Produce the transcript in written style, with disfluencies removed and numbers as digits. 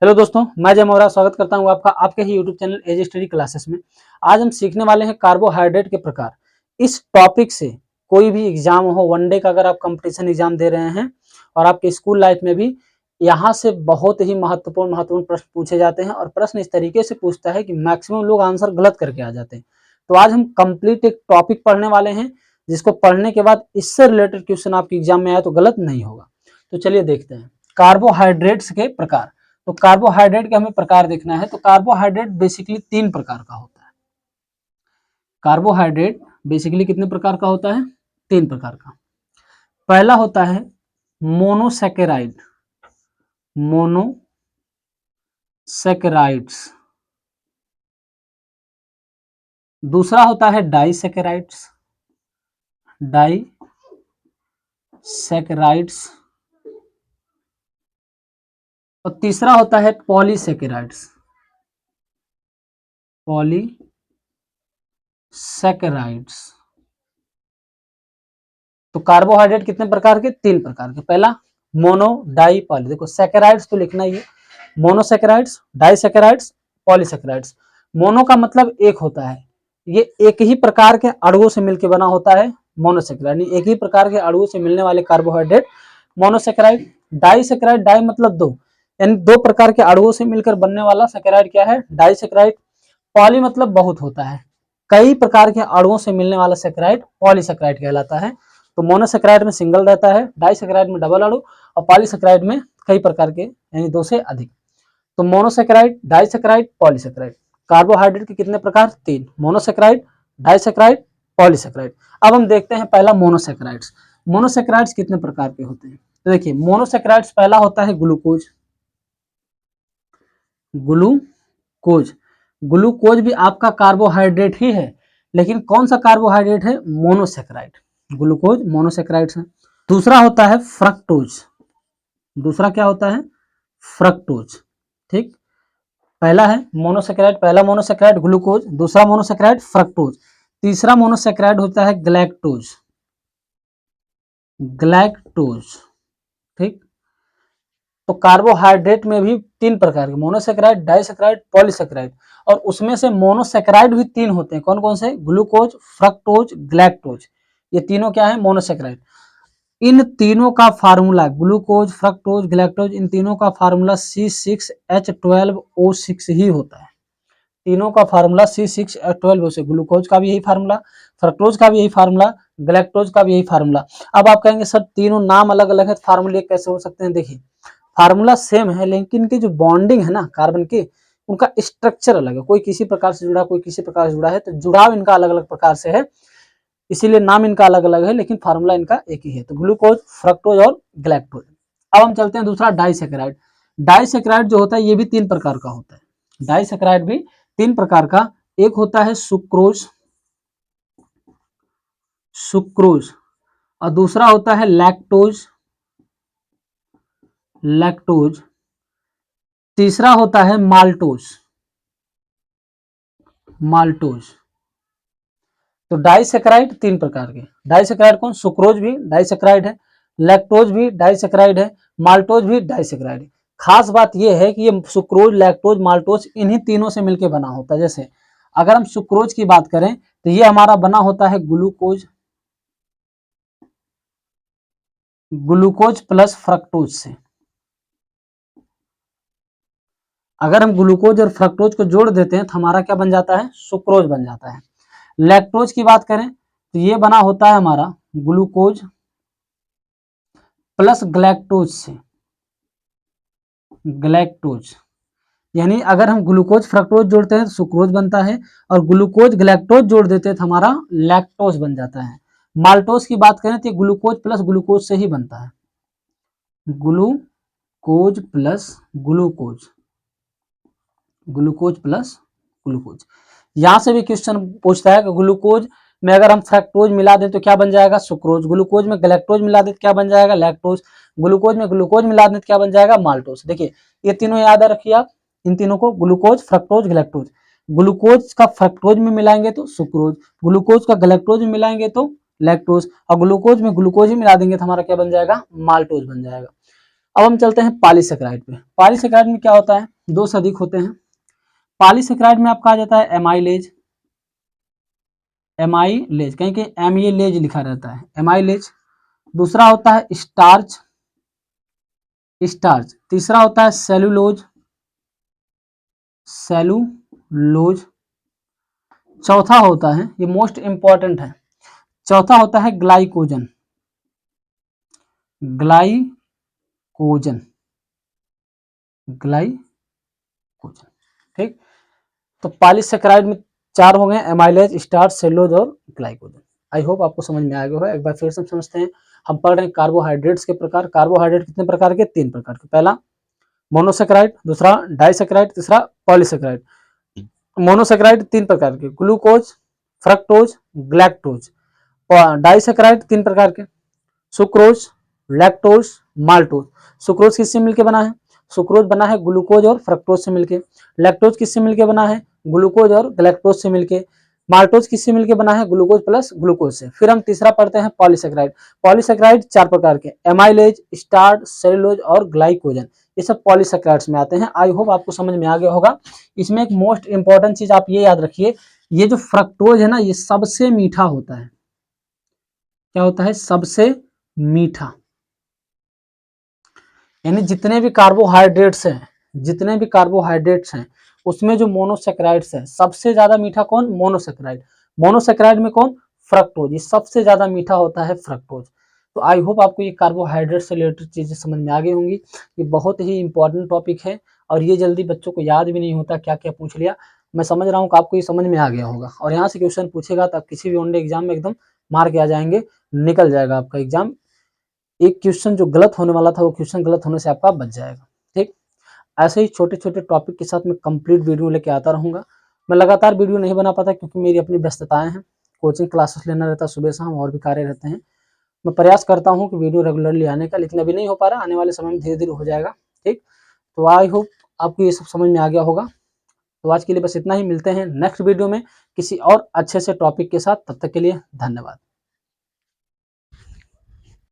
Hello दोस्तों, मैं जय मोहरा स्वागत करता हूं आपका आपके ही यूट्यूब चैनल एजी स्टडी क्लासेस में। आज हम सीखने वाले हैं कार्बोहाइड्रेट के प्रकार। इस टॉपिक से कोई भी एग्जाम हो, वनडे का अगर आप कंपटीशन एग्जाम दे रहे हैं और आपके स्कूल लाइफ में भी, यहाँ से बहुत ही महत्वपूर्ण प्रश्न पूछे जाते हैं और प्रश्न इस तरीके से पूछता है कि मैक्सिमम लोग आंसर गलत करके आ जाते हैं। तो आज हम कंप्लीट एक टॉपिक पढ़ने वाले हैं जिसको पढ़ने के बाद इससे रिलेटेड क्वेश्चन आपके एग्जाम में आए तो गलत नहीं होगा। तो चलिए देखते हैं कार्बोहाइड्रेट्स के प्रकार। तो कार्बोहाइड्रेट के हमें प्रकार देखना है। तो कार्बोहाइड्रेट बेसिकली 3 प्रकार का होता है। कार्बोहाइड्रेट बेसिकली कितने प्रकार का होता है? 3 प्रकार का। पहला होता है मोनोसैकेराइड, मोनोसैकेराइड्स। दूसरा होता है डाइसैकेराइड्स, डाइसैकेराइड्स। और तीसरा होता है पॉलीसैकेराइड्स, पॉलीसैकेराइड्स। तो कार्बोहाइड्रेट कितने प्रकार के? 3 प्रकार के। पहला मोनो, डाई, पॉली। देखो सैकेराइड्स तो लिखना ही है, मोनोसैकेराइड्स, डाइसैकेराइड्स, पॉलीसैकेराइड्स। मोनो का मतलब एक होता है, ये एक ही प्रकार के अणुओं से मिलकर बना होता है मोनोसैकेराइड, एक ही प्रकार के अणुओं से मिलने वाले कार्बोहाइड्रेट मोनोसैकेराइड। डाइसैकेराइड, डाई मतलब दो, यानी 2 प्रकार के अणुओं से मिलकर बनने वाला सैकेराइड क्या है? डाइसैकेराइड। पॉली मतलब बहुत होता है, कई प्रकार के अणुओं से मिलने वाला सैकेराइड पॉलीसैकेराइड कहलाता है। तो मोनोसैकेराइड में सिंगल रहता है, डाइसैकेराइड में डबल अणु और पॉलीसैकेराइड में कई प्रकार के यानी 2 से अधिक। तो मोनोसैकेराइड, डाइसैकेराइड, पॉलीसैकेराइड। कार्बोहाइड्रेट के कितने प्रकार? 3, मोनोसैकेराइड, डाइसैकेराइड, पॉलीसैकेराइड। अब हम देखते हैं पहला मोनोसैकेराइड्स। मोनोसैकेराइड्स कितने प्रकार के होते हैं? तो देखिए मोनोसैकेराइड्स पहला होता है ग्लूकोज। ग्लूकोज, ग्लूकोज भी आपका कार्बोहाइड्रेट ही है, लेकिन कौन सा कार्बोहाइड्रेट है? मोनोसैकेराइड। ग्लूकोज मोनोसैकेराइड्स है। दूसरा होता है फ्रक्टोज। दूसरा क्या होता है? फ्रक्टोज। ठीक, पहला है मोनोसैकेराइड, पहला मोनोसैकेराइड ग्लूकोज, दूसरा मोनोसैकेराइड फ्रक्टोज, तीसरा मोनोसैकेराइड होता है ग्लैक्टोज। ग्लैक्टोज। ठीक, तो कार्बोहाइड्रेट में भी 3 प्रकार के, मोनोसैकेराइड, डाइसैकेराइड, पॉलीसैकेराइड। और उसमें से मोनोसैकेराइड भी 3 होते हैं। कौन कौन से? Glucose, fructose, galactose. ये तीनों क्या है? मोनोसैकेराइड। इन तीनों का फार्मूला, ग्लूकोज, फ्रक्टोज, ग्लैक्टोज, इन तीनों का फार्मूला C6H12O6 ही होता है। तीनों का फार्मूला C6H12O6। ग्लूकोज का भी यही फार्मूला, फ्रक्टोज का भी यही फार्मूला, ग्लैक्टोज का भी यही फार्मूला। अब आप कहेंगे सर तीनों नाम अलग अलग है, फार्मूले कैसे हो सकते हैं? देखिए फार्मूला सेम है, लेकिन इनकी जो बॉन्डिंग है ना कार्बन की, उनका स्ट्रक्चर अलग है। कोई किसी प्रकार से जुड़ा, कोई किसी प्रकार से जुड़ा है, तो जुड़ाव इनका अलग अलग प्रकार से है, इसीलिए नाम इनका अलग अलग है, लेकिन फार्मूला इनका एक ही है। तो ग्लूकोज, फ्रक्टोज और ग्लैक्टोज। अब हम चलते हैं दूसरा डाइसैकेराइड। डाइसैकेराइड जो होता है ये भी 3 प्रकार का होता है। डाइसैकेराइड भी 3 प्रकार का, एक होता है सुक्रोज, सुक्रोज, और दूसरा होता है लैक्टोज, लैक्टोज, तीसरा होता है माल्टोज, माल्टोज। तो डाइसैकेराइड 3 प्रकार के। डाइसैकेराइड कौन? सुक्रोज भी डाइसैकेराइड है, लैक्टोज भी डाइसैकेराइड है, माल्टोज भी डाइसैकेराइड है। खास बात यह है कि ये सुक्रोज, लैक्टोज, माल्टोज इन्हीं तीनों से मिलकर बना होता है। जैसे अगर हम सुक्रोज की बात करें तो ये हमारा बना होता है ग्लूकोज, ग्लूकोज प्लस फ्रक्टोज से। अगर हम ग्लूकोज और फ्रक्टोज को जोड़ देते हैं तो हमारा क्या बन जाता है? सुक्रोज बन जाता है। लैक्टोज की बात करें तो ये बना होता है हमारा ग्लूकोज प्लस ग्लैक्टोज से, ग्लैक्टोज। यानी अगर हम ग्लूकोज फ्रक्टोज जोड़ते हैं तो सुक्रोज बनता है, और ग्लूकोज ग्लैक्टोज जोड़ देते हैं तो हमारा लैक्टोज बन जाता है। माल्टोज की बात करें तो ग्लूकोज प्लस ग्लूकोज से ही बनता है, glucose plus glucose, glucose plus glucose. यहां से भी क्वेश्चन पूछता है कि ग्लूकोज में अगर हम फ्रक्टोज मिला दें तो क्या बन जाएगा? सुक्रोज। ग्लूकोज में ग्लैक्टोज मिला दें तो क्या बन जाएगा? लैक्टोज। ग्लूकोज में ग्लूकोज मिला दें तो क्या बन जाएगा? माल्टोज। देखिए ये तीनों याद रखिए आप, इन तीनों को, ग्लूकोज, फ्रक्टोज, ग्लैक्टोज। ग्लूकोज का फ्रक्टोज में मिलाएंगे तो सुक्रोज, ग्लूकोज का ग्लैक्टोज में मिलाएंगे तो लैक्टोज, और ग्लूकोज में ग्लूकोज ही मिला देंगे तो हमारा क्या बन जाएगा? माल्टोज बन जाएगा। अब हम चलते हैं पॉलीसेकेराइड पे। पॉलीसेकेराइड में क्या होता है, 2 से अधिक होते हैं। पॉलीसेकेराइड में आपका आ जाता है एमाइलेज, एमाइलेज कहीं कहीं एमिलेज लिखा रहता है, एमाइलेज। दूसरा होता है स्टार्च, स्टार्च। तीसरा होता है सेलुलोज, सेलुलोज। चौथा होता है, ये मोस्ट इंपॉर्टेंट है, चौथा होता है ग्लाइकोजन, ग्लाइकोजन, ग्लाइकोजन। ठीक, तो पॉलीसेकेराइड में 4 हो गए, एमाइलेज, स्टार्च, सेलुलोज और ग्लाइकोजन। आई होप आपको समझ में आ गया होगा। एक बार फिर से समझते हैं। हम पढ़ रहे हैं कार्बोहाइड्रेट्स के प्रकार। कार्बोहाइड्रेट कितने प्रकार के, 3 प्रकार के। पहला मोनोसेकेराइड, दूसरा डाइसेकेराइड, तीसरा पॉलीसेकेराइड। मोनोसेकेराइड 3 प्रकार के, ग्लूकोज, फ्रक्टोज, ग्लैक्टोज। डाइसेकेराइड 3 प्रकार के, सुक्रोज, लैक्टोज, माल्टोज। सुक्रोज किससे मिलकर बना है, सुक्रोज बना है ग्लूकोज और फ्रक्टोज से मिलके। लैक्टोज किससे मिलकर बना है, ग्लूकोज और ग्लैक्टोज से मिलके। माल्टोज किससे मिलकर बना है, ग्लूकोज प्लस ग्लूकोज से। फिर हम तीसरा पढ़ते हैं पॉलीसेकेराइड। पॉलीसेकेराइड 4 प्रकार के, एमाइलेज, स्टार्च, सेलुलोज और ग्लाइकोजन। ये सब पॉलीसेकेराइड्स में आते हैं। आई होप आपको समझ में आ गया होगा। इसमें एक मोस्ट इंपॉर्टेंट चीज आप ये याद रखिए, ये जो फ्रक्टोज है ना, ये सबसे मीठा होता है। क्या होता है, सबसे मीठा। यानी जितने भी कार्बोहाइड्रेट्स हैं, जितने भी कार्बोहाइड्रेट्स हैं, उसमें जो मोनोसेकेराइड्स है, सबसे ज्यादा मीठा कौन, मोनोसेकेराइड। मोनोसेकेराइड में कौन, फ्रक्टोज। ये सबसे ज्यादा मीठा होता है फ्रक्टोज। तो आई होप आपको ये कार्बोहाइड्रेट से रिलेटेड चीजें समझ में आ गई होंगी। ये बहुत ही इंपॉर्टेंट टॉपिक है और ये जल्दी बच्चों को याद भी नहीं होता, क्या क्या पूछ लिया। मैं समझ रहा हूँ कि आपको ये समझ में आ गया होगा और यहाँ से क्वेश्चन पूछेगा तो आप किसी भी वनडे एग्जाम में एकदम मार के आ जाएंगे, निकल जाएगा आपका एग्जाम। एक क्वेश्चन जो गलत होने वाला था, वो क्वेश्चन गलत होने से आपका बच जाएगा। ठीक, ऐसे ही छोटे छोटे टॉपिक के साथ मैं कंप्लीट वीडियो लेके आता रहूंगा। मैं लगातार वीडियो नहीं बना पाता क्योंकि मेरी अपनी व्यस्तताएं हैं, कोचिंग क्लासेस लेना रहता है सुबह शाम, और भी कार्य रहते हैं। मैं प्रयास करता हूँ कि वीडियो रेगुलरली आने का, लेकिन अभी नहीं हो पा रहा, आने वाले समय में धीरे धीरे हो जाएगा। ठीक, तो आई होप आपको ये सब समझ में आ गया होगा। तो आज के लिए बस इतना ही, मिलते हैं नेक्स्ट वीडियो में किसी और अच्छे से टॉपिक के साथ। तब तक के लिए धन्यवाद।